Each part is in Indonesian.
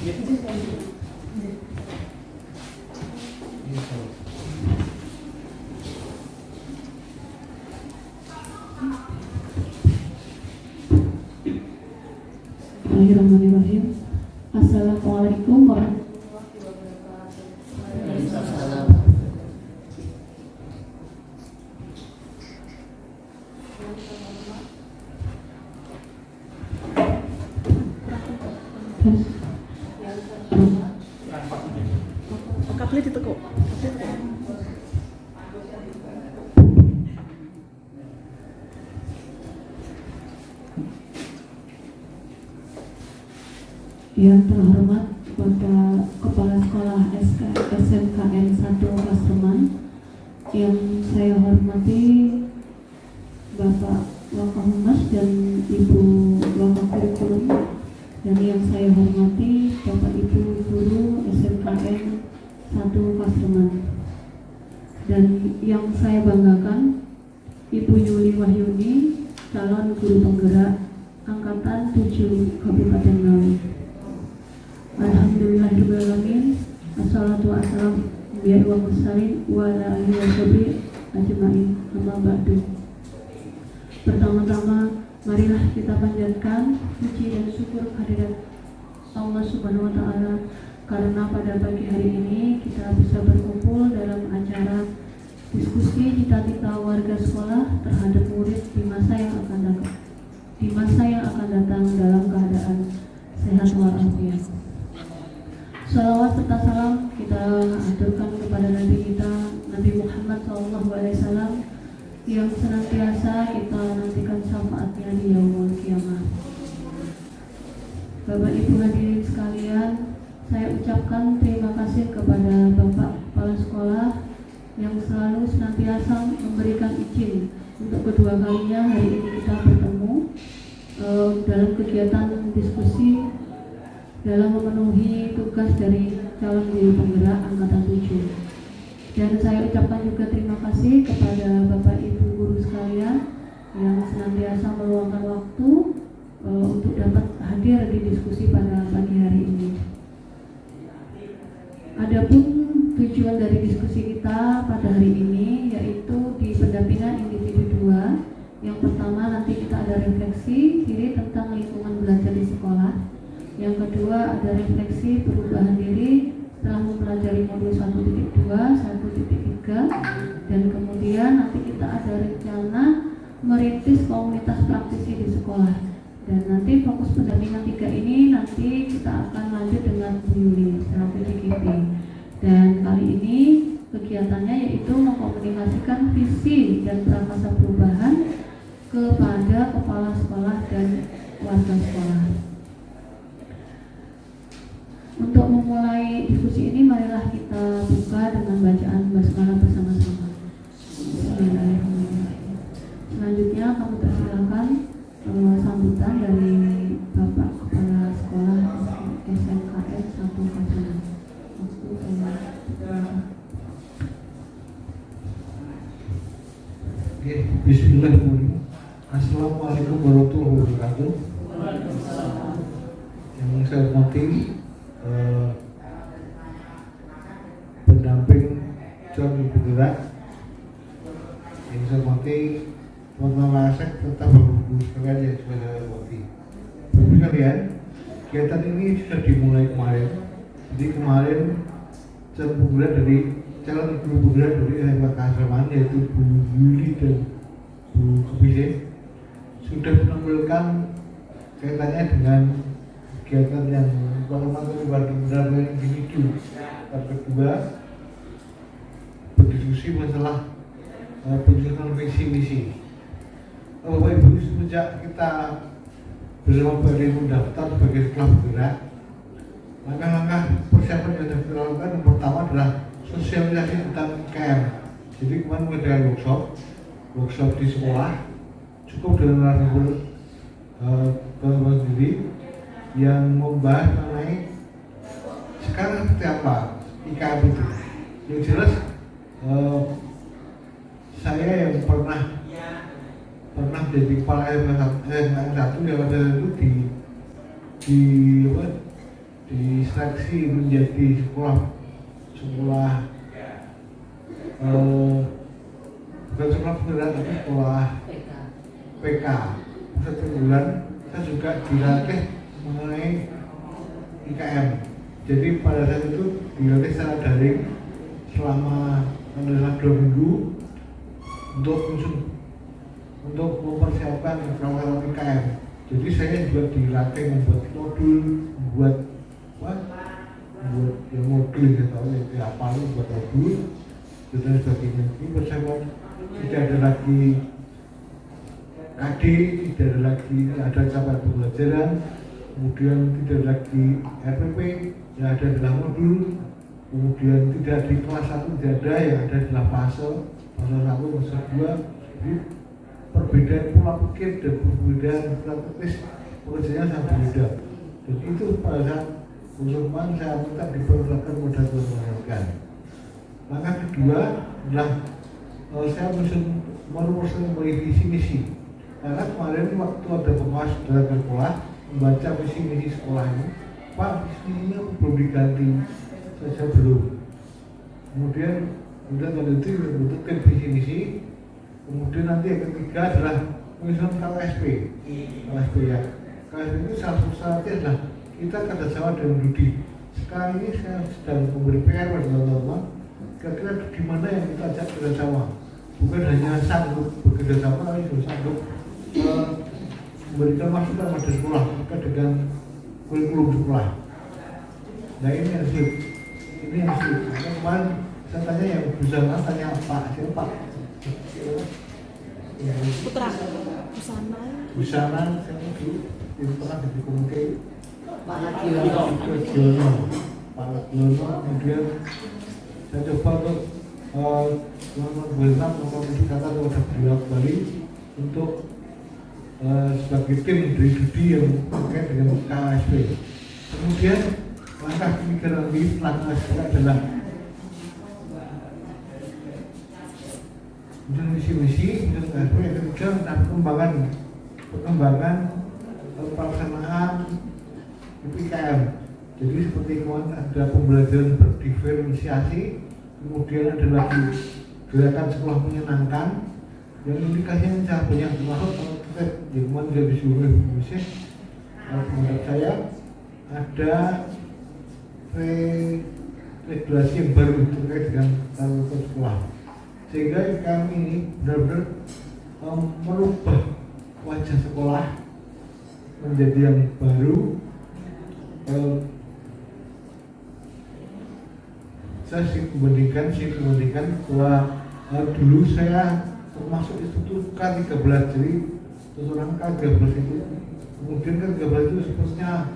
Bismillahirrahmanirrahim. Assalamualaikum warahmatullahi wabarakatuh. Waalaikumsalam. Kapli ditekuk. Yang terhormat Bapak Kepala Sekolah SMKN 1 Pasuruan, yang saya hormati Bapak Wakahummas dan Ibu Wakakurikulum, dan yang saya hormati Bapak Ibu Guru SMKN 1 Pasuruan, dan yang saya banggakan Ibu Yuli Wahyuni, calon guru penggerak Angkatan 7 Kabupaten Ngawi. Alhamdulillahirrahmanirrahim. Assalatu wassalamu biya wa mursalin wa ala alihi wa sahbihi ajma'in. Amma ba'du. Pertama-tama marilah kita panjatkan puji dan syukur kehadirat Allah Subhanahu wa taala karena pada pagi hari ini kita bisa berkumpul dalam acara diskusi cita-cita warga sekolah terhadap murid di masa yang akan datang dalam keadaan sehat walafiat. Salawat serta salam kita aturkan kepada Nabi kita, Nabi Muhammad SAW, yang senantiasa kita nantikan syafaatnya di yaumul kiamah. Bapak Ibu hadirin sekalian, saya ucapkan terima kasih kepada Bapak Kepala Sekolah yang selalu senantiasa memberikan izin untuk kedua kalinya hari ini kita bertemu dalam kegiatan diskusi dalam memenuhi tugas dari calon guru penggerak Angkatan 7. Dan saya ucapkan juga terima kasih kepada Bapak Ibu guru sekalian yang senantiasa meluangkan waktu untuk dapat hadir di diskusi pada pagi hari ini. Adapun tujuan dari diskusi kita pada hari ini yaitu di pendampingan individu 2. Yang pertama nanti kita ada refleksi diri tentang lingkungan belajar di sekolah. Yang kedua ada refleksi perubahan diri setelah mempelajari modul 1.2, 1.3, dan kemudian nanti kita ada rencana merintis komunitas praktisi di sekolah. Dan nanti fokus pendampingan 3 ini nanti kita akan lanjut dengan Bu Yuli selaku GKP. Dan kali ini kegiatannya yaitu mengkomunikasikan visi dan prakasa perubahan kepada kepala sekolah dan warga sekolah. Untuk memulai diskusi ini, marilah kita buka dengan bacaan basmalah bersama-sama. Bismillahirrahmanirrahim. Selanjutnya kami persilakan sambutan dari Bapak Kepala Sekolah SMKN 1 Pasuruan. Bismillahirrahmanirrahim. Assalamualaikum warahmatullahi wabarakatuh. Yang saya hormati pendamping calon penggerak, yang saya hormati Bapak Asek serta Bapak Ibu sekalian yang sudah saya hormati. Bapak sekalian, kegiatan ini sudah dimulai kemarin. Jadi kemarin calon penggerak dari SMK Pasuruan yaitu Bu Yuli dan Bu Kebise sudah menampilkan kaitannya dengan kegiatan yang benar-benar individu. Yang kedua, berdiskusi masalah penyusunan visi misi. Bapak Ibu, sejak kita bersama Bapak mendaftar sebagai sekolah bergerak, langkah-langkah persiapan yang harus kita lakukan yang pertama adalah sosialisasi tentang IKM. Jadi kemarin ada workshop di sekolah, cukup dengan narasumber Bapak sendiri yang membahas mengenai sekarang seperti apa IKM itu. Yang jelas saya yang pernah jadi kepala SMKN 1 yang ada itu diseleksi menjadi sekolah bukan sekolah penggerak tapi sekolah PK. Satu bulan saya juga dilatih mengenai IKM. Jadi pada saat itu dilatih secara daring selama 2 minggu untuk mempersiapkan kawan-kawan IKM. Jadi saya juga dilatih membuat modul, membuat modul apa buat modul dan sebagainya. Ini persiapan tidak ada lagi KD, tidak ada lagi ada capaian pembelajaran, kemudian tidak lagi RPP, yang ada adalah modul, kemudian tidak di kelas 1 tidak ada, yang ada adalah fase 1, fase 2. Jadi perbedaan pola pikir dan perbedaan praktis pekerjaannya sangat berbeda. Dan itu pada saat usulkan saya minta diperlakukan modal kemerdekaan. Langkah kedua adalah saya merumuskan visi misi. Karena kemarin waktu ada pengawas dalam sekolah membaca visi misi sekolah ini, Pak, visinya belum diganti, saya belum. Kemudian itu bentukkan visi misi. Kemudian nanti yang ketiga adalah menyusun KSP ya. KSP itu salah satu syaratnya adalah kita kerjasama dengan Dudi. Sekarang ini saya sedang memberi PR pada teman-teman, kira-kira di mana yang kita ajak kerjasama. Bukan hanya sanggup bekerjasama, tapi juga sanggup memberikan masukan pada sekolah terkait dengan kurikulum sekolah. Nah ini yang sulit. Kemarin saya tanya yang bisa tanya Pak siapa? Putra Busana saya itu pernah jadi komite Pak Lagiono. Kemudian saya coba untuk kata kepada beliau kembali untuk sebagai tim dari Dudi yang terkait dengan KSP. Kemudian langkah ketiga nanti setelah KSP adalah misi-misi dan KSP. Yang ketiga adalah pengembangan pelaksanaan IKM. Jadi seperti kemarin ada pembelajaran berdiferensiasi, kemudian ada lagi gerakan sekolah menyenangkan, yang indikasinya sangat banyak termasuk terkait Jerman dari seluruh Indonesia. Menurut saya ada regulasi yang baru terkait dengan tata sekolah, sehingga kami ini benar-benar merubah wajah sekolah menjadi yang baru. Saya membandingkan bahwa dulu saya termasuk itu K13, jadi tuturan K13 itu, kemudian K13 itu sepertinya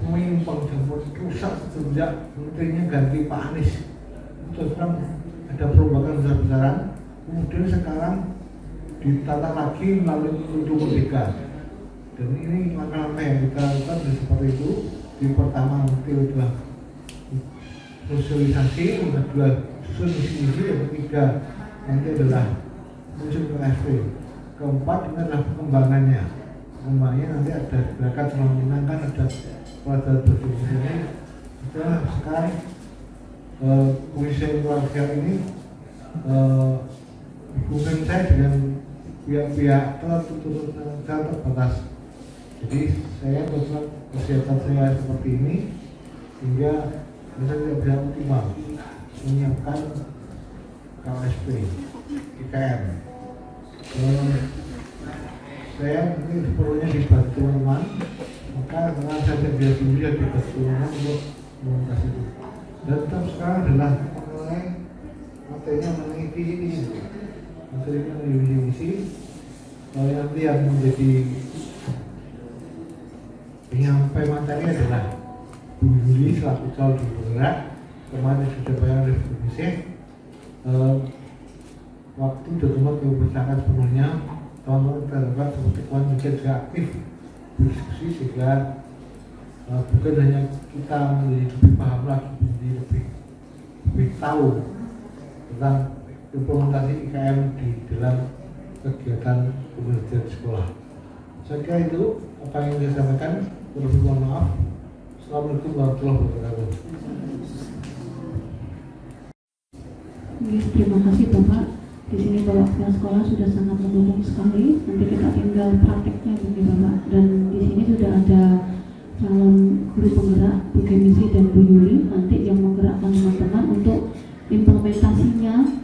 menyimpang dan rusak sejak menterinya ganti Pak Anies. Terus terang ada perombakan besar-besaran, kemudian sekarang ditata lagi melalui Undang Merdeka. Dan ini langkah-langkah yang kita lakukan seperti itu. Yang pertama nanti adalah sosialisasi, yang kedua susun misi-misi, yang ketiga nanti adalah muncul KSP, keempat ini adalah pengembangannya nanti ada gerakan selama menyenangkan, ada pelajaran berdiri ini. Sekarang polisi keluarga ini hubungan saya dengan pihak-pihak terbatas. Jadi saya berusaha persiapan saya seperti ini hingga saya tidak bisa optimal menyiapkan KSP IKM. Saya mungkin perlunya dibantu teman-teman, maka sekarang saya biar dulu ya dibantu teman-teman untuk mengupas itu. Dan tetap sekarang adalah mengenai materinya mengenai visi materinya mengenai visi. Kalau nanti yang menjadi penyampai materi adalah Bu Yuli selaku calon bergerak. Kemarin sudah bayar revolusi. Waktu dokumen kebesaran sepenuhnya teman-teman terdapat seperti kawan juga aktif berdiskusi sehingga bukan hanya kita menjadi lebih paham lagi, menjadi lebih tahu tentang implementasi IKM di dalam kegiatan pembelajaran sekolah. Saya kira itu apa yang saya sampaikan. Mohon maaf Assalamualaikum warahmatullahi wabarakatuh. Terima kasih Bapak. Di sini Bapak Kepala Sekolah sudah sangat mendukung sekali. Nanti kita tinggal prakteknya begini Bapak. Dan di sini sudah ada calon guru penggerak Bu Gemisi dan Bu Yuli nanti yang menggerakkan teman-teman untuk implementasinya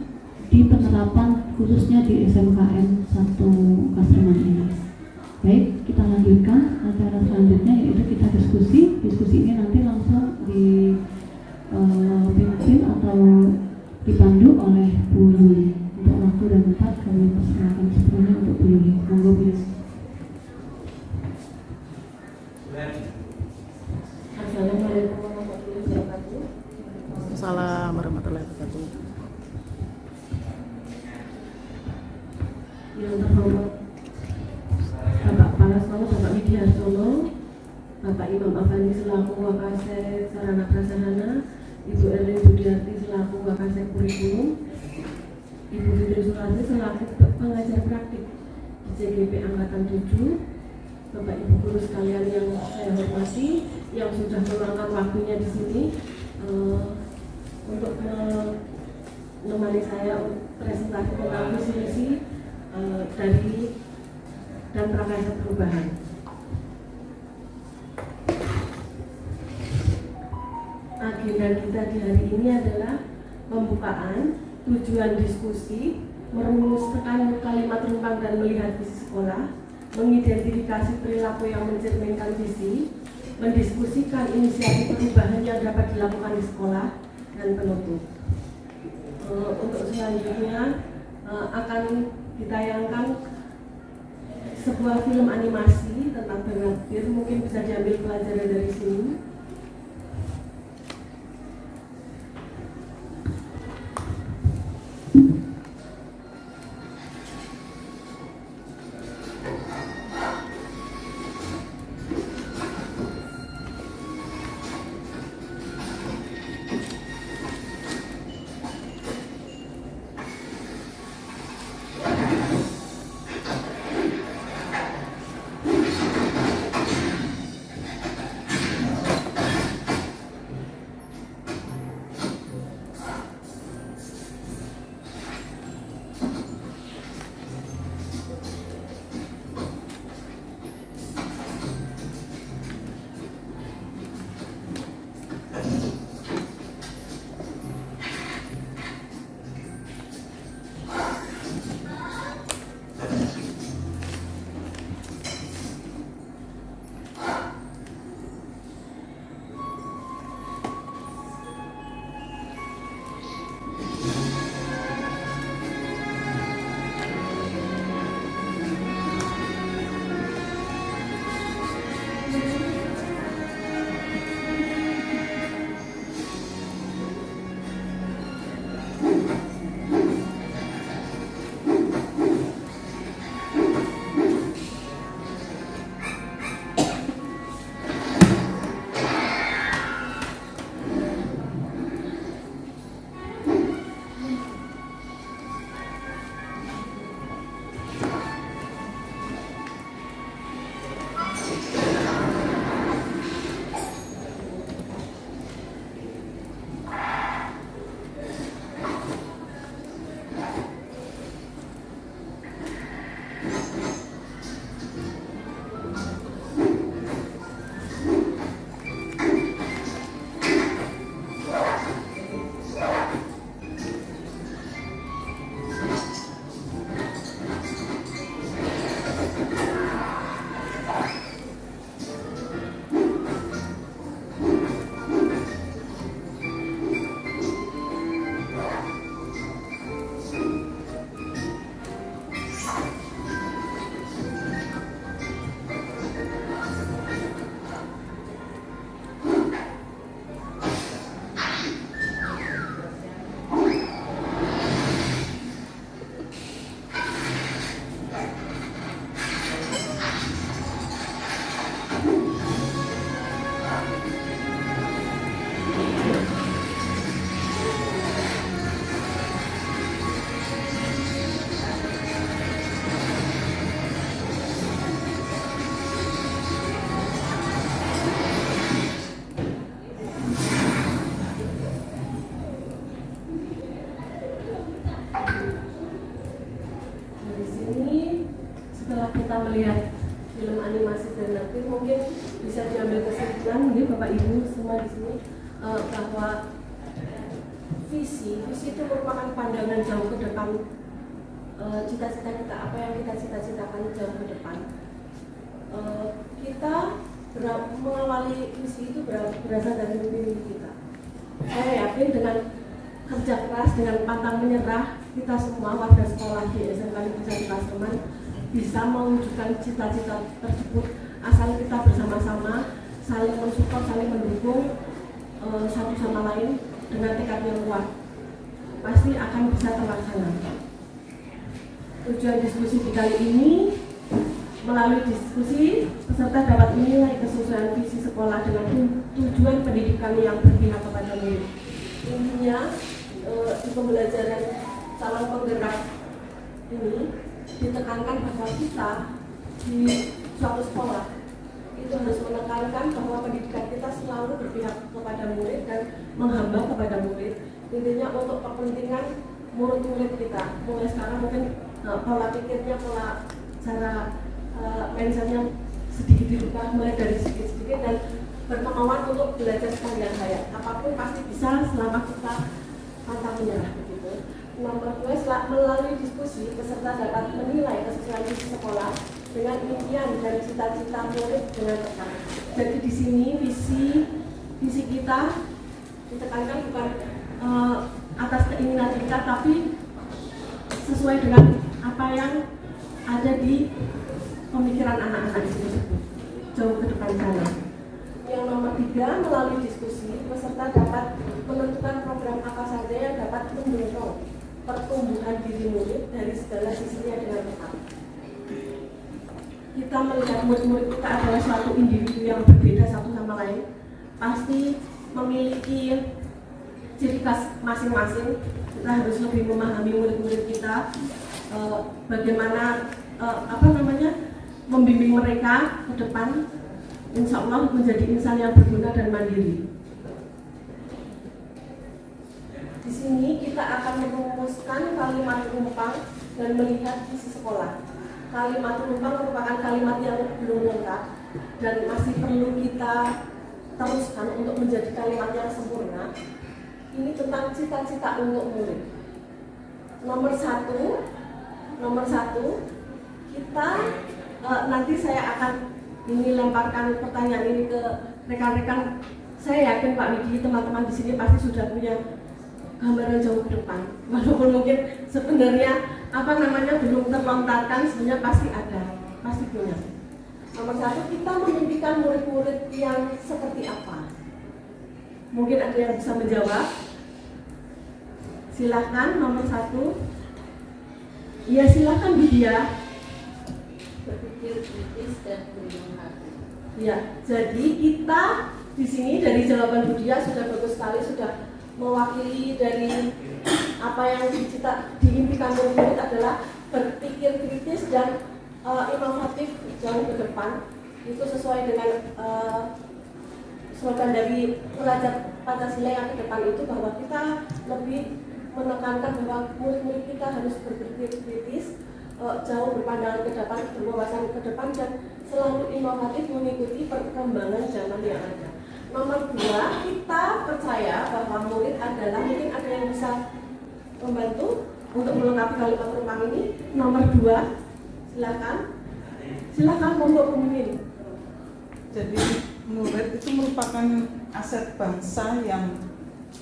di penerapan khususnya di SMKN 1 Kasreman ini. Baik, kita lanjutkan acara selanjutnya yaitu kita diskusi. Diskusi ini nanti langsung dipimpin atau dipandu oleh Bu Yuli. Untuk waktu dan tempat kami persilakan sepenuhnya untuk Bu Yuli. Monggo Bu Yuli. Assalamualaikum warahmatullahi wabarakatuh. Assalamualaikum warahmatullahi wabarakatuh. Yang terhormat Bapak Kepala Sekolah Bapak Widiarsono, Bapak Imam Afandi selaku Wakasek Sarana Prasarana, Ibu Erlin Budiarti selaku Wakasek Kurikulum, Ibu Fitri Surati selaku pengajar praktik di CGP Angkatan 7, Bapak Ibu guru sekalian yang saya hormati, yang sudah meluangkan waktunya di sini untuk menemani saya presentasi tentang visi misi dari dan prakarya perubahan. Agenda kita di hari ini adalah pembukaan, tujuan diskusi, merumuskan kalimat rumpang dan melihat visi sekolah, mengidentifikasi perilaku yang mencerminkan visi, mendiskusikan inisiatif perubahan yang dapat dilakukan di sekolah, dan penutup. Untuk selanjutnya akan ditayangkan sebuah film animasi tentang Bengapir, mungkin bisa diambil pelajaran dari sini. melihat film animasi dan nanti mungkin bisa diambil kesimpulan mungkin Bapak Ibu semua di sini bahwa visi itu merupakan pandangan jauh ke depan, cita-cita kita, apa yang kita cita-citakan jauh ke depan. Kita mengawali visi itu berasal dari mimpi kita. Saya yakin dengan kerja keras, dengan pantang menyerah, kita semua warga sekolah di SMK Negeri Pasaman bisa mewujudkan cita-cita tersebut asal kita bersama-sama saling mensupport, saling mendukung satu sama lain dengan tekad yang kuat, pasti akan bisa terlaksana. Tujuan diskusi di kali ini, melalui diskusi peserta dapat menilai kesesuaian visi sekolah dengan tujuan pendidikan yang berpihak kepada murid. Intinya di pembelajaran calon penggerak ini ditekankan bahwa kita di suatu sekolah itu harus menekankan bahwa pendidikan kita selalu berpihak kepada murid dan menghamba kepada murid. Intinya untuk kepentingan murid-murid kita. Mulai sekarang mungkin pola pikirnya, pola cara mindsetnya sedikit dirubah, mulai dari sedikit-sedikit dan berkemauan untuk belajar sepanjang hayat. Apapun pasti bisa selama kita pantang menyerah begitu. Nomor 2, melalui diskusi peserta dapat menilai kesesuaian visi sekolah dengan impian dan cita-cita murid dengan tepat. Jadi di sini visi kita ditekankan bukan atas keinginan kita, tapi sesuai dengan apa yang ada di pemikiran anak-anak tersebut jauh ke depan sana. Yang nomor 3, melalui diskusi peserta dapat menentukan program apa saja yang dapat mendorong pertumbuhan diri murid dari segala sisinya dengan tepat. Kita melihat murid-murid kita adalah suatu individu yang berbeda satu sama lain, pasti memiliki ciri khas masing-masing. Kita harus lebih memahami murid-murid kita, bagaimana membimbing mereka ke depan, insya Allah menjadi insan yang berguna dan mandiri. Di sini kita akan merumuskan kalimat rumpang dan melihat visi sekolah. Kalimat rumpang merupakan kalimat yang belum lengkap dan masih perlu kita teruskan untuk menjadi kalimat yang sempurna. Ini tentang cita-cita untuk murid. Nomor satu, kita nanti saya akan lemparkan pertanyaan ini ke rekan-rekan. Saya yakin Pak Widi, teman-teman di sini pasti sudah punya gambaran jauh ke depan. Walaupun mungkin sebenarnya belum terlontarkan, sebenarnya pasti ada, pasti punya. Nomor 1, kita memimpikan murid-murid yang seperti apa? Mungkin ada yang bisa menjawab. Silakan nomor 1. Ya silakan Widya. Berpikir kritis dan berhati hati. Ya, jadi kita di sini dari jawaban Widya sudah bagus sekali, sudah mewakili dari apa yang diimpikan murid adalah berpikir kritis dan inovatif jauh ke depan. Itu sesuai dengan slogan dari pelajar Pancasila yang ke depan itu, bahwa kita lebih menekankan bahwa murid-murid kita harus berpikir kritis, jauh berpandangan ke depan, berwawasan ke depan, dan selalu inovatif mengikuti perkembangan zaman yang ada. Nomor 2, kita percaya bahwa murid adalah, mungkin ada yang bisa membantu untuk melengkapi kalimat rumpang ini. Nomor 2, silakan monggo pemimpin. Jadi murid itu merupakan aset bangsa yang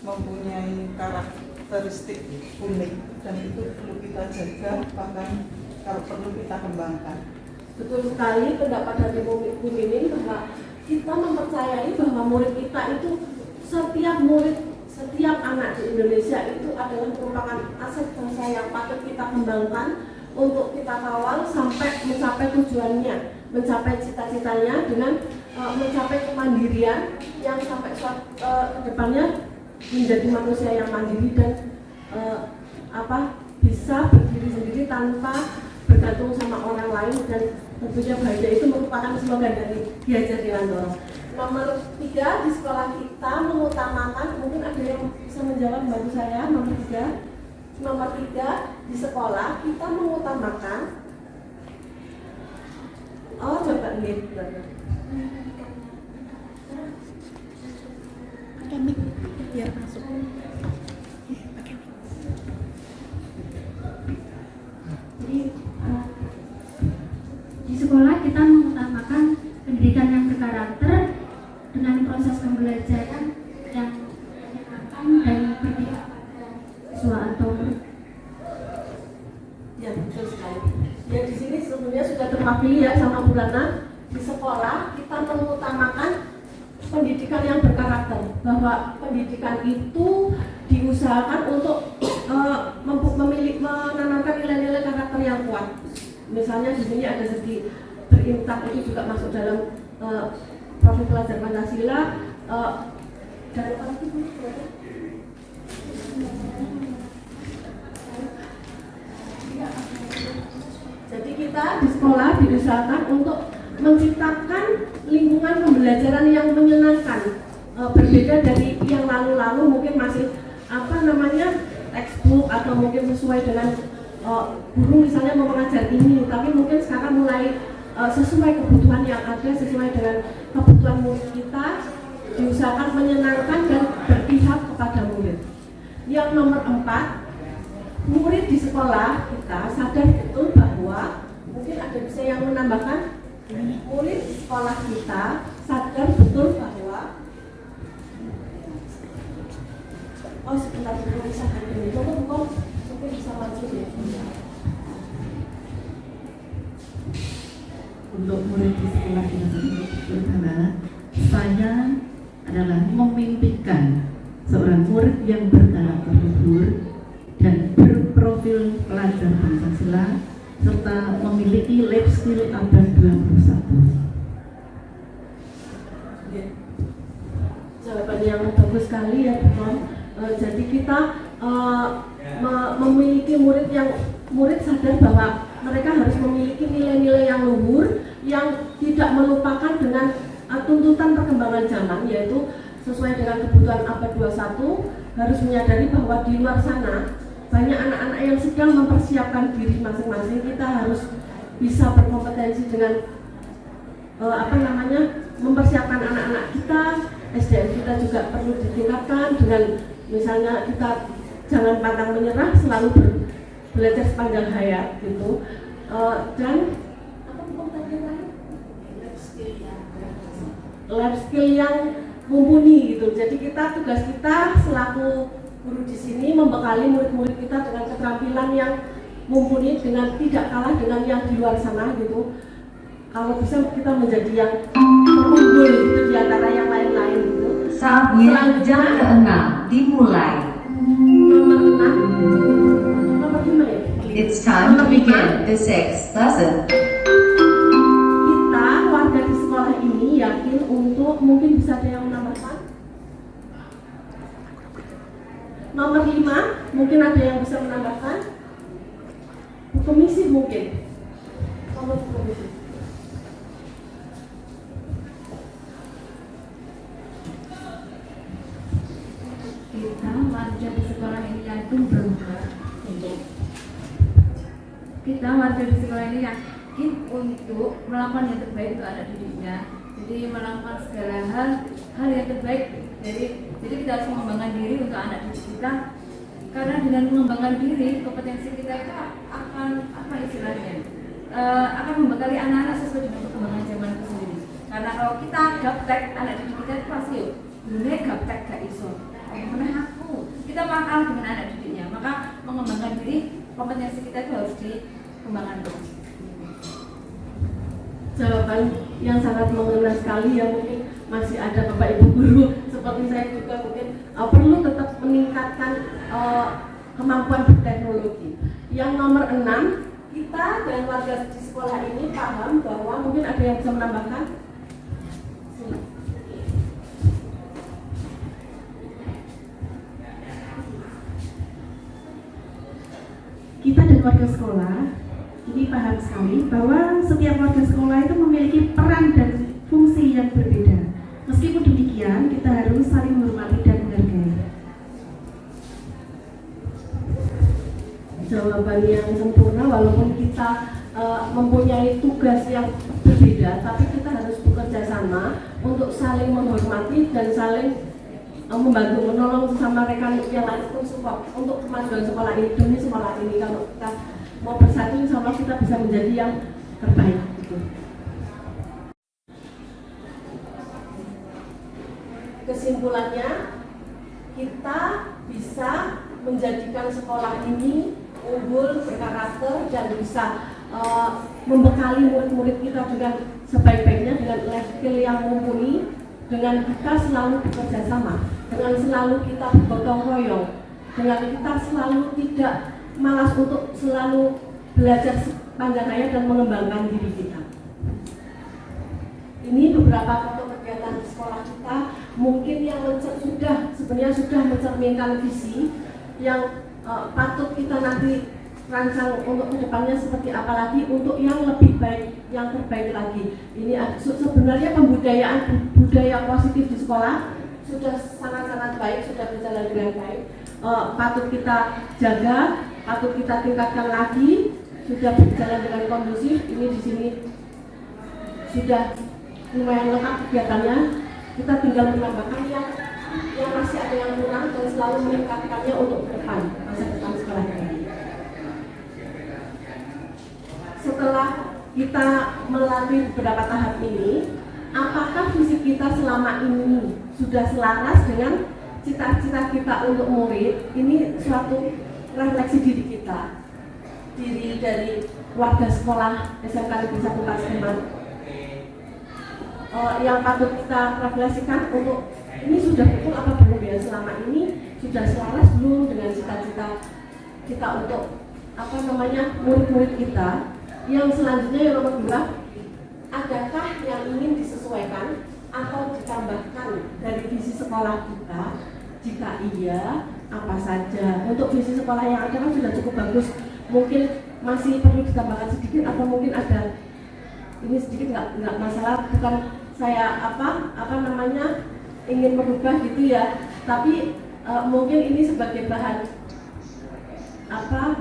mempunyai karakteristik unik dan itu perlu kita jaga, bahkan kalau perlu kita kembangkan. Betul sekali pendapat dari Bu Mimin, bahwa kita mempercayai bahwa murid kita itu, setiap anak di Indonesia itu adalah merupakan aset bangsa yang patut kita kembangkan untuk kita kawal sampai mencapai tujuannya, mencapai cita-citanya dengan mencapai kemandirian yang sampai kedepannya menjadi manusia yang mandiri dan bisa berdiri sendiri tanpa bergantung sama orang lain, dan tentunya bahagia itu merupakan slogan dari Ki Hajar Dewantara. Nomor 3, di sekolah kita mengutamakan, mungkin ada yang bisa menjawab bantu saya. Nomor 3, di sekolah kita mengutamakan Oh, coba lihat. Pakai mic biar masuk. Jadi di sekolah kita mengutamakan pendidikan yang berkarakter dengan proses pembelajaran yang menyenangkan dan berpihak pada siswa atau Ya, betul sekali. Ya, di sini sebenarnya sudah terwakili ya sama Bu Rana. Di sekolah kita mengutamakan pendidikan yang berkarakter, bahwa pendidikan itu diusahakan untuk menanamkan nilai-nilai karakter yang kuat. Misalnya di sini ada segi berintak, itu juga masuk dalam profil pelajar Pancasila. Dan apa lagi Bu? Jadi kita di sekolah diusahakan untuk menciptakan lingkungan pembelajaran yang menyenangkan, berbeda dari yang lalu-lalu mungkin masih textbook atau mungkin sesuai dengan guru misalnya mau mengajar ini, tapi mungkin sekarang mulai sesuai kebutuhan yang ada, sesuai dengan kebutuhan murid kita, diusahakan menyenangkan dan berpihak kepada murid. Yang nomor 4, murid di sekolah kita sadar betul bahwa mungkin ada bisa yang menambahkan, murid di sekolah kita sadar betul bahwa sebentar dulu bisa hadir itu mungkin bisa langsung ya. Untuk murid di sekolah kita terutama saya adalah memimpikan seorang murid yang berkarakter luhur dan berprofil pelajar Pancasila serta memiliki life skill abad 21. Jawaban yang bagus sekali ya Bu. Jadi kita memiliki murid sadar bahwa mereka harus memiliki nilai-nilai yang luhur yang tidak melupakan dengan tuntutan perkembangan zaman, yaitu sesuai dengan kebutuhan abad 21, harus menyadari bahwa di luar sana banyak anak-anak yang sedang mempersiapkan diri masing-masing. Kita harus bisa berkompetensi dengan mempersiapkan anak-anak kita. SDM kita juga perlu ditingkatkan dengan misalnya kita jangan pantang menyerah, selalu belajar sepanjang hayat gitu. Dan life skill yang mumpuni gitu. Jadi tugas kita selaku guru di sini membekali murid-murid kita dengan keterampilan yang mumpuni, dengan tidak kalah dengan yang di luar sana gitu. Kalau bisa kita menjadi yang terunggul gitu di antara yang lain-lain gitu. Saatnya jam ke-6 dimulai. Nomor 5 ya? It's time to begin the 6th lesson. Kita warga di sekolah ini yakin untuk, mungkin bisa ada yang menambahkan? Nomor 5, mungkin ada yang bisa menambahkan? Komisi mungkin. Nomor komisi. kita warga di sekolah ini yakin bahwa kita warga di sekolah ini yakin untuk melakukan yang terbaik untuk anak didiknya. Jadi melakukan segala hal yang terbaik. Jadi kita harus mengembangkan diri untuk anak didik kita, karena dengan mengembangkan diri kompetensi kita itu akan akan membekali anak-anak sesuai dengan perkembangan zaman itu sendiri. Karena kalau kita gaptek, anak didik kita itu pasti dunia gaptek gak iso. Kita makal dengan anak didiknya, maka mengembangkan diri kompetensi kita itu harus dikembangkan terus. Jawaban yang sangat mengena sekali ya, mungkin masih ada Bapak Ibu guru seperti saya juga mungkin perlu tetap meningkatkan kemampuan berteknologi. Yang nomor 6, kita dan warga di sekolah ini paham bahwa mungkin ada yang bisa menambahkan. Kita dan warga sekolah ini paham sekali bahwa setiap warga sekolah itu memiliki peran dan fungsi yang berbeda. Meskipun demikian, kita harus saling menghormati dan menghargai. Jawaban yang sempurna, walaupun kita mempunyai tugas yang berbeda berbeda, tapi kita harus bekerja sama untuk saling menghormati dan saling membantu menolong sesama rekan yang lain untuk kemajuan sekolah ini demi sekolah ini. Kalau kita mau bersatu, insya Allah kita bisa menjadi yang terbaik. Gitu. Kesimpulannya, kita bisa menjadikan sekolah ini unggul, berkarakter, dan bisa membekali murid-murid kita dengan sebaik-baiknya, dengan skill yang mumpuni, dengan kita selalu bekerja sama, dengan selalu kita bergotong royong, dengan kita selalu tidak malas untuk selalu belajar sepanjang hayat dan mengembangkan diri kita. Ini beberapa foto kegiatan di sekolah kita, mungkin yang sebenarnya sudah mencerminkan visi yang patut kita nanti rancang untuk kedepannya seperti apa lagi untuk yang lebih baik, yang terbaik lagi. Ini sebenarnya pembudayaan budaya positif di sekolah sudah sangat-sangat baik, sudah berjalan dengan baik. Patut kita jaga, patut kita tingkatkan lagi, sudah berjalan dengan kondusif. Ini di sini sudah lumayan lengkap kegiatannya. Kita tinggal menambahkan yang masih ada yang kurang dan selalu meningkatkannya untuk ke depan, masa depan sekolah ini. Setelah kita melalui beberapa tahap ini, apakah visi kita selama ini sudah selaras dengan cita-cita kita untuk murid? Ini suatu refleksi diri kita, diri dari warga sekolah SMK Negeri 1 Paseman, yang patut kita refleksikan untuk ini sudah betul apa belum ya, selama ini sudah selaras belum dengan cita-cita kita untuk murid-murid kita. Yang selanjutnya yang nomor 2, adakah yang ingin disesuaikan atau ditambahkan dari visi sekolah kita? Jika iya, apa saja? Untuk visi sekolah yang ada kan sudah cukup bagus, mungkin masih perlu ditambahkan sedikit atau mungkin ada ini sedikit nggak masalah, bukan saya ingin merubah gitu ya, tapi mungkin ini sebagai bahan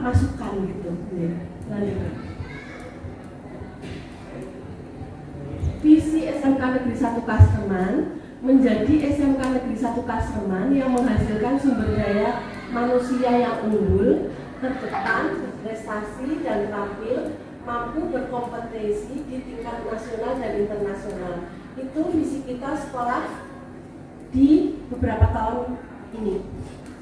masukan gitu. Lanjut. Visi SMK Negeri 1 Kasreman menjadi SMK Negeri 1 Kasreman yang menghasilkan sumber daya manusia yang unggul, terdepan, berprestasi dan terampil, mampu berkompetisi di tingkat nasional dan internasional. Itu visi kita sekolah di beberapa tahun ini.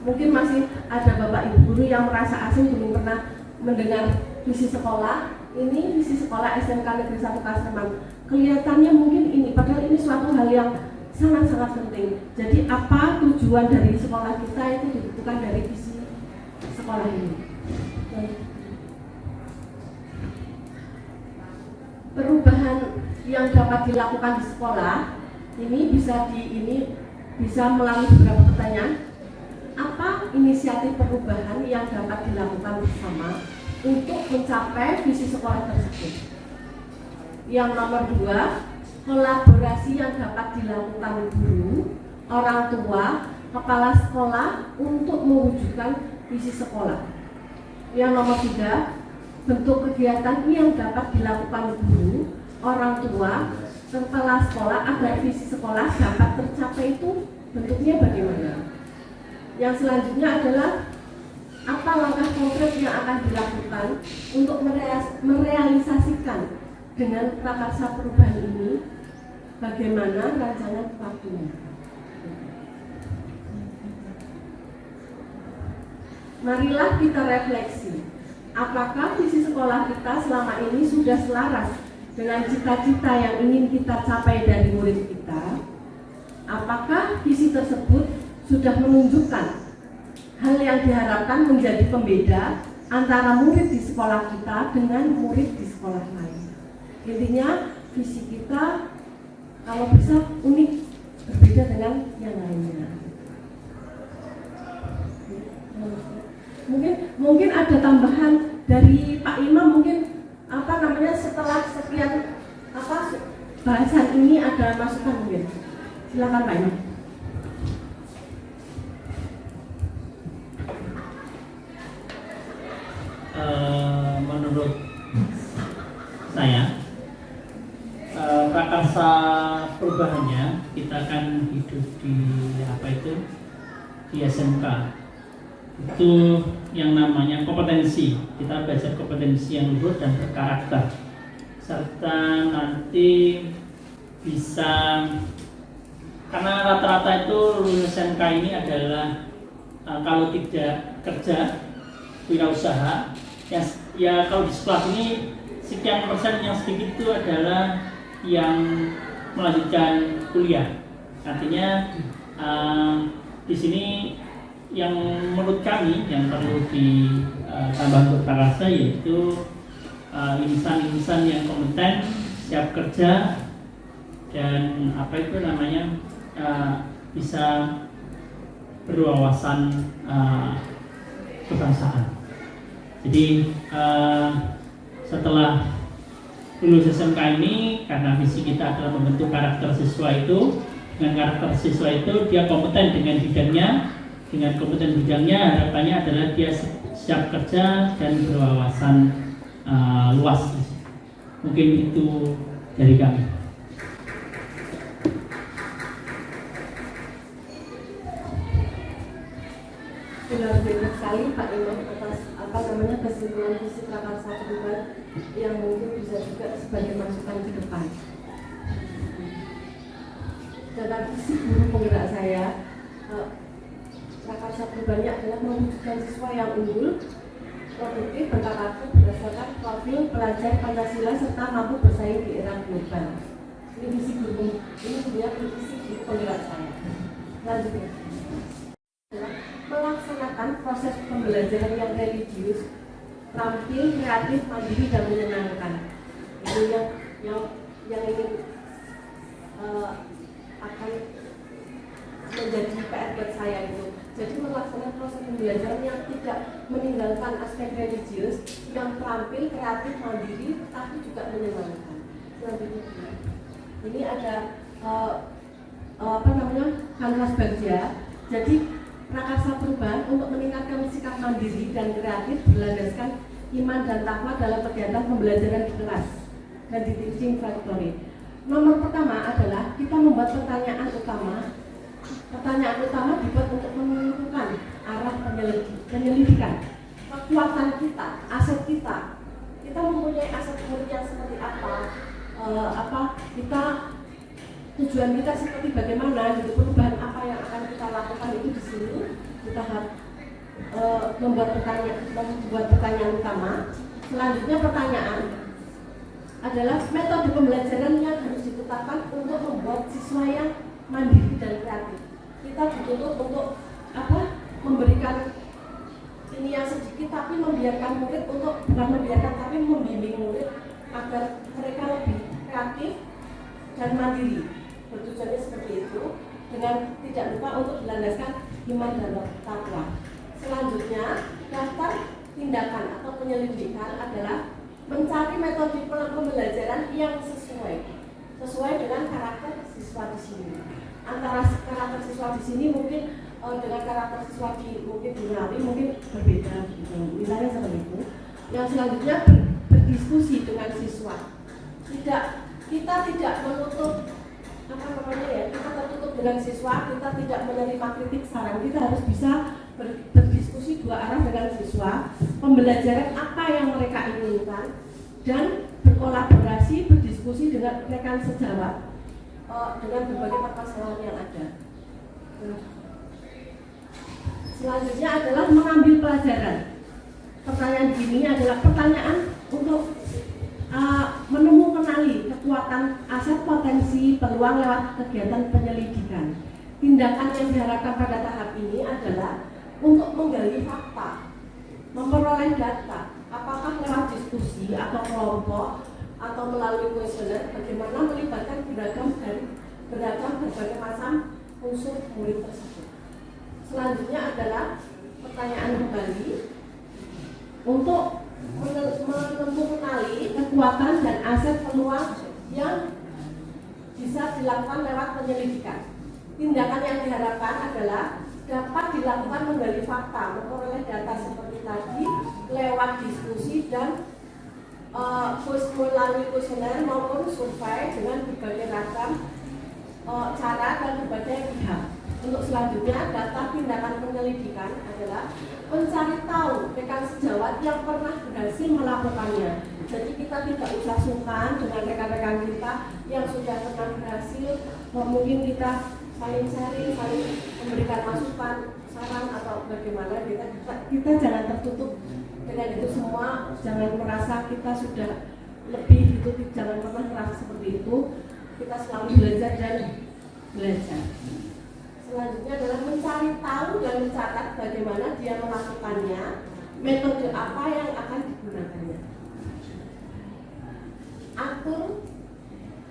Mungkin masih ada bapak ibu guru yang merasa asing, belum pernah mendengar visi sekolah. Ini visi sekolah SMK Negeri 1 Kasreman. Kelihatannya mungkin ini, padahal ini suatu hal yang sangat-sangat penting. Jadi apa tujuan dari sekolah kita itu dibutuhkan dari visi sekolah ini. Perubahan yang dapat dilakukan di sekolah ini bisa melalui beberapa pertanyaan. Apa inisiatif perubahan yang dapat dilakukan bersama untuk mencapai visi sekolah tersebut? Yang nomor 2, kolaborasi yang dapat dilakukan guru, orang tua, kepala sekolah untuk mewujudkan visi sekolah. Yang nomor 3, bentuk kegiatan yang dapat dilakukan guru, orang tua, kepala sekolah agar visi sekolah dapat tercapai itu bentuknya bagaimana? Yang selanjutnya adalah apa langkah konkret yang akan dilakukan untuk merealisasikan dengan prakarsa perubahan ini, bagaimana rancangan waktunya? Marilah kita refleksi, apakah visi sekolah kita selama ini sudah selaras dengan cita-cita yang ingin kita capai dari murid kita? Apakah visi tersebut sudah menunjukkan hal yang diharapkan menjadi pembeda antara murid di sekolah kita dengan murid di sekolah lain? Intinya visi kita kalau bisa unik, berbeda dengan yang lainnya. Mungkin ada tambahan dari Pak Imam, mungkin setelah sekian bahasan ini ada masukan mungkin. Silakan Pak Imam. Menurut saya biasanya kita kan hidup di di SMK itu yang namanya kompetensi. Kita belajar kompetensi yang luhur dan berkarakter, serta nanti bisa, karena rata-rata itu lulusan SMK ini adalah kalau tidak kerja wirausaha ya kalau di sekolah ini sekian persen yang sedikit itu adalah yang melanjutkan kuliah. Artinya di sini yang menurut kami yang perlu ditambah untuk prakarsa yaitu insan-insan yang kompeten, siap kerja, dan bisa berwawasan kebangsaan. Jadi setelah lulus SMK ini, karena visi kita adalah membentuk karakter siswa itu, dengan karakter siswa itu dia kompeten dengan bidangnya, dengan kompeten bidangnya harapannya adalah dia siap kerja dan berwawasan luas. Mungkin itu dari kami. Benar sekali Pak Imam atas kesimpulan visi prakarsa perubahan yang mungkin bisa juga sebagai masukan ke depan. Dalam visi guru penggerak saya, prakarsa perubahannya adalah mewujudkan siswa yang unggul, produktif, berkarakter berdasarkan profil pelajar Pancasila serta mampu bersaing di era global. Ini visi guru, ini sebenarnya visi guru penggerak saya. Lanjutnya, melaksanakan proses pembelajaran yang religius, terampil, kreatif, mandiri, dan menyenangkan. Itu yang ingin akan menjadi PR buat saya itu. Jadi melaksanakan proses pembelajaran yang tidak meninggalkan aspek religius, yang terampil, kreatif, mandiri, tapi juga menyenangkan. Selanjutnya, ini ada Kanvas Bagja. Jadi prakarsa perubahan untuk meningkatkan sikap mandiri dan kreatif berlandaskan iman dan takwa dalam kegiatan pembelajaran di kelas dan di teaching factory. Nomor pertama adalah kita membuat pertanyaan utama. Pertanyaan utama dibuat untuk menentukan arah penyelidikan, kekuatan kita, aset kita. Kita mempunyai aset murid yang seperti apa? Tujuan kita seperti bagaimana, gitu, perubahan apa yang akan kita lakukan itu di sini. Kita harus membuat pertanyaan utama. Selanjutnya pertanyaan adalah metode pembelajaran yang harus ditetapkan untuk membuat siswa yang mandiri dan kreatif. Kita dituntut untuk memberikan ini yang sedikit, tapi membiarkan murid membimbing murid agar mereka lebih kreatif dan mandiri. Bertujuannya seperti itu, dengan tidak lupa untuk berlandaskan iman dan takwa. Selanjutnya, daftar tindakan atau penyelidikan adalah mencari metode pembelajaran yang sesuai dengan karakter siswa di sini. Antara karakter siswa di sini mungkin dengan karakter siswa di Ngawi mungkin berbeda, gitu. Misalnya seperti itu. Yang selanjutnya berdiskusi dengan siswa. Kita tidak menutup kita tertutup dengan siswa, kita tidak menerima kritik saran, kita harus bisa berdiskusi dua arah dengan siswa, pembelajaran apa yang mereka inginkan, dan berkolaborasi, berdiskusi dengan rekan sejawat dengan berbagai permasalahan yang ada. Selanjutnya adalah mengambil pelajaran. Pertanyaan ini adalah pertanyaan untuk mengenali kekuatan, aset, potensi, peluang lewat kegiatan penyelidikan. Tindakan yang diharapkan pada tahap ini adalah untuk menggali fakta, memperoleh data, apakah lewat diskusi atau kelompok atau melalui kuesioner, bagaimana melibatkan beragam berbagai macam unsur murid tersebut. Selanjutnya adalah pertanyaan kembali untuk mengenali kekuatan dan aset peluang yang bisa dilakukan lewat penyelidikan. Tindakan yang diharapkan adalah dapat dilakukan menggali fakta, memperoleh data seperti tadi lewat diskusi dan melalui kuesioner maupun survei dengan berbagai ragam cara dan berbagai pihak. Untuk selanjutnya, daftar tindakan penyelidikan adalah mencari tahu rekan sejawat yang pernah berhasil melakukannya. Jadi kita tidak usah sungkan dengan rekan-rekan kita yang sudah pernah berhasil. Mungkin kita saling sharing, saling memberikan masukan, saran atau bagaimana. Kita jangan tertutup dengan itu semua. Jangan merasa kita sudah lebih, itu jangan pernah merasa seperti itu. Kita selalu belajar dan belajar. Selanjutnya adalah mencari tahu dan mencatat bagaimana dia melakukannya, metode apa yang akan digunakannya. Atur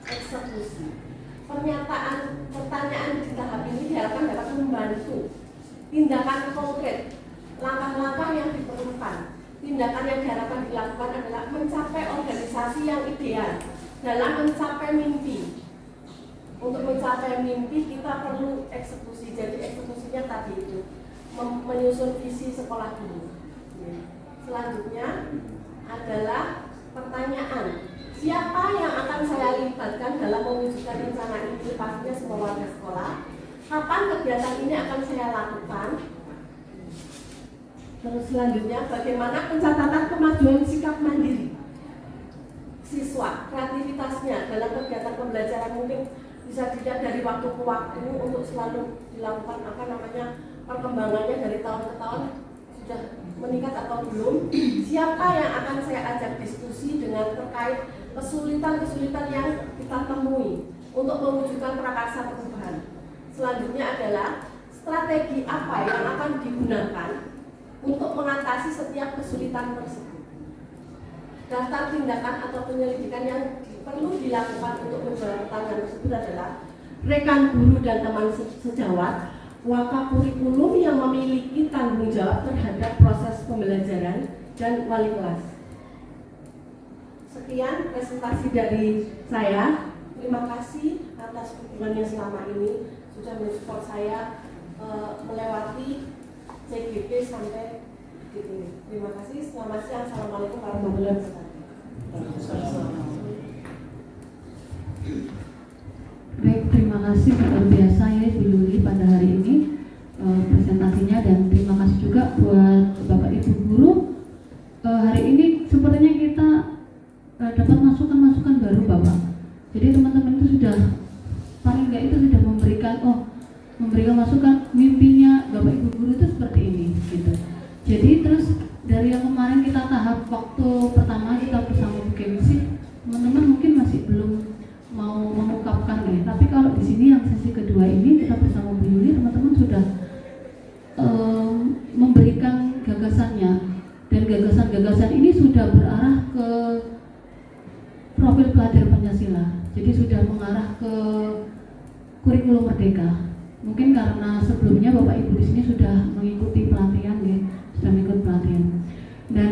eksekusi. Pertanyaan di tahap ini diharapkan dapat membantu tindakan konkret, langkah-langkah yang diperlukan. Tindakan yang diharapkan dilakukan adalah mencapai organisasi yang ideal dalam mencapai mimpi. Untuk mencapai mimpi kita perlu eksekusi. Jadi eksekusinya tadi itu menyusun visi sekolah dulu. Selanjutnya adalah pertanyaan, siapa yang akan saya libatkan dalam mewujudkan rencana ini? Pastinya semua warga sekolah. Kapan kegiatan ini akan saya lakukan? Terus selanjutnya, bagaimana pencatatan kemajuan sikap mandiri siswa, kreativitasnya dalam kegiatan pembelajaran. Mungkin bisa dilihat dari waktu ke waktu untuk selalu dilakukan perkembangannya dari tahun ke tahun sudah meningkat atau belum. Siapa yang akan saya ajak diskusi dengan terkait kesulitan-kesulitan yang kita temui untuk mewujudkan prakarsa perubahan. Selanjutnya adalah strategi apa yang akan digunakan untuk mengatasi setiap kesulitan tersebut. Daftar tindakan atau penyelidikan yang perlu dilakukan untuk menjawab pertanyaan tersebut adalah rekan guru dan teman sejawat, wakakurikulum yang memiliki tanggung jawab terhadap proses pembelajaran, dan wali kelas. Sekian presentasi dari saya. Terima kasih atas dukungannya selama ini, sudah mensupport saya melewati CGP sampai di sini. Terima kasih. Selamat siang. Assalamualaikum warahmatullahi wabarakatuh. Baik, terima kasih luar biasa ya Ibu Luli pada hari ini presentasinya, dan terima kasih juga buat Bapak Ibu guru. Hari ini sepertinya kita dapat masukan-masukan baru Bapak. Jadi teman-teman itu sudah paling nggak itu sudah memberikan masukan, mimpinya Bapak Ibu guru itu seperti ini gitu. Jadi terus dari yang kemarin kita tahap waktu pertama kita bersama BKMC, teman-teman mungkin masih belum mau mengungkapkan ya. Tapi kalau di sini yang sesi kedua ini kita bersama Bu Yuli, teman-teman sudah memberikan gagasannya, dan gagasan-gagasan ini sudah berarah ke profil pelajar Pancasila. Jadi sudah mengarah ke kurikulum merdeka. Mungkin karena sebelumnya Bapak Ibu di sini sudah mengikuti pelatihan ya, sudah mengikuti pelatihan. Dan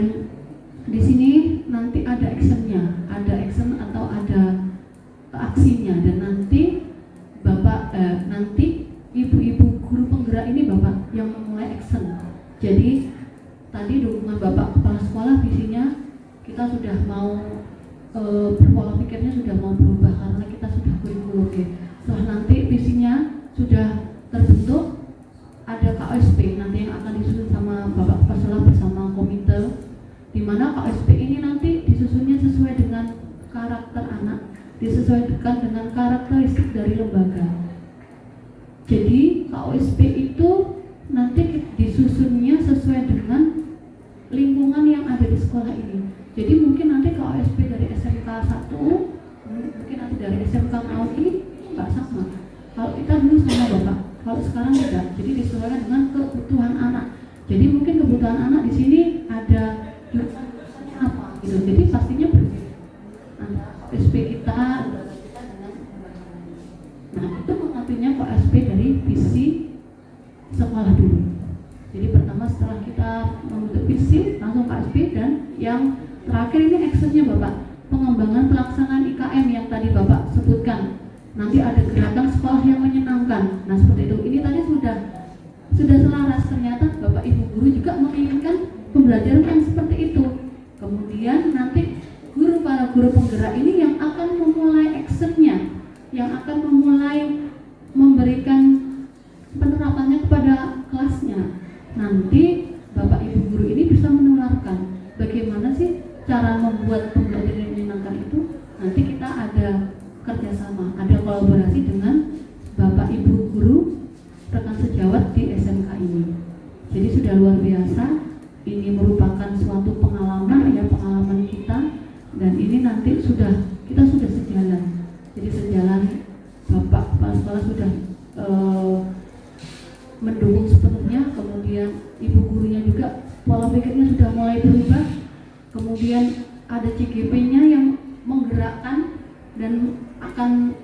di sini nanti ada actionnya, ada action atau ada aksinya, dan nanti nanti ibu-ibu guru penggerak ini Bapak yang memulai action. Jadi tadi dukungan Bapak Kepala Sekolah visinya kita sudah mau pola pikirnya sudah mau berubah karena kita sudah kurikulum ya. Setelah nanti visinya sudah terbentuk, ada KOSP nanti yang akan disusun sama Bapak Kepala Sekolah bersama komite, di mana KOSP ini nanti disusunnya sesuai dengan karakter anak, disesuaikan dengan karakteristik dari lembaga. Jadi KOSP itu nanti disusunnya sesuai dengan lingkungan yang ada di sekolah ini. Jadi mungkin nanti KOSP dari SMK 1, mungkin nanti dari SMK Maui nggak sama. Kalau kita dulu sama Bapak, kalau sekarang tidak. Jadi disesuaikan dengan kebutuhan anak. Jadi mungkin kebutuhan anak di sini ada jurusan-jurusannya apa gitu. Jadi pastinya berbeda antara KOSP kita dengan. Nah itu mengaturnya KOSP dari visi sekolah dulu. Jadi pertama setelah kita membentuk visi langsung KOSP, dan yang terakhir ini actionnya Bapak, pengembangan pelaksanaan IKM yang tadi Bapak sebutkan. Nanti ada gerakan sekolah yang menyenangkan. Nah seperti itu. Ini tadi sudah selaras, ternyata Bapak Ibu guru juga menginginkan pembelajaran yang seperti itu. Kemudian nanti para guru penggerak ini yang akan memulai actionnya, yang akan memulai memberikan penerapannya kepada kelasnya. Nanti Bapak Ibu guru ini bisa menularkan bagaimana sih cara membuat pembelajaran yang menyenangkan itu. Nanti kita ada kerjasama, ada kolaborasi dengan Bapak Ibu guru rekan sejawat di SMK ini. Jadi sudah luar biasa. Ini merupakan suatu pengalaman ya, pengalaman kita, dan ini nanti kita sudah sejalan. Jadi sejalan, Bapak Kepala Sekolah sudah mendukung sepenuhnya, kemudian ibu gurunya juga pola pikirnya sudah mulai berubah, kemudian ada CGP-nya yang menggerakkan dan akan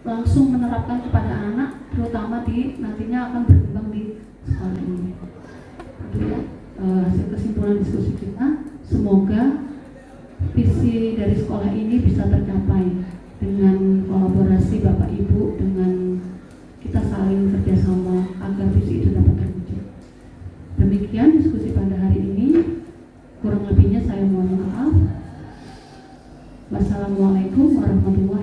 langsung menerapkan kepada anak, terutama nantinya akan berkembang di sekolah ini. Itu ya hasil kesimpulan diskusi kita. Semoga visi dari sekolah ini bisa tercapai dengan kolaborasi Bapak Ibu, dengan kita saling kerjasama agar visi itu dapat terwujud. Demikian diskusi pada hari ini. Kurang lebihnya saya mohon maaf. Wassalamualaikum warahmatullahi wabarakatuh.